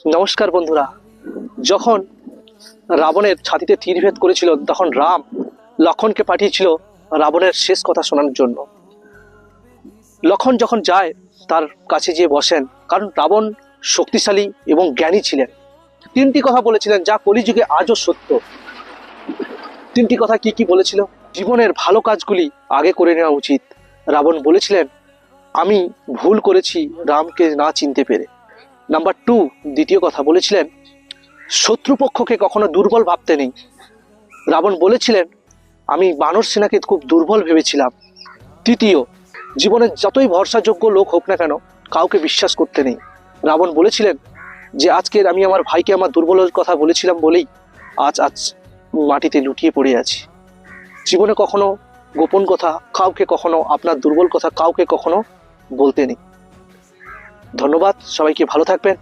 নমস্কার বন্ধুরা। যখন রাবণের ছাতিতে তীরভেদ করেছিল তখন রাম লক্ষণকে পাঠিয়েছিল রাবণের শেষ কথা শোনার জন্য। লক্ষণ যখন যায় তার কাছে গিয়ে বসেন, কারণ রাবণ শক্তিশালী এবং জ্ঞানী ছিলেন। তিনটি কথা বলেছিলেন যা কলিযুগে আজও সত্য। তিনটি কথা কি কি বলেছিল? জীবনের ভালো কাজগুলি আগে করে নেওয়া উচিত। রাবণ বলেছিলেন, আমি ভুল করেছি রামকে না চিনতে পেরে। নাম্বার 2, দ্বিতীয় কথা বলেছিলেন, শত্রুপক্ষকে কখনো দুর্বল ভাবতে নেই। রাবণ বলেছিলেন, আমি বানর সেনাকে খুব দুর্বল ভেবেছিলাম। তৃতীয়, জীবনের যতই ভরসাযোগ্য লোক হোক না কেন কাউকে বিশ্বাস করতে নেই। রাবণ বলেছিলেন যে আজকের আমি আমার ভাইকে আমার দুর্বলের কথা বলেছিলাম বলেই আজ মাটিতে লুটিয়ে পড়ে আছি। জীবনে কখনো গোপন কথা কাউকে, কখনো আপনার দুর্বল কথা কাউকে কখনো বলতে নেই। ধন্যবাদ, সবাইকে ভালো থাকবেন।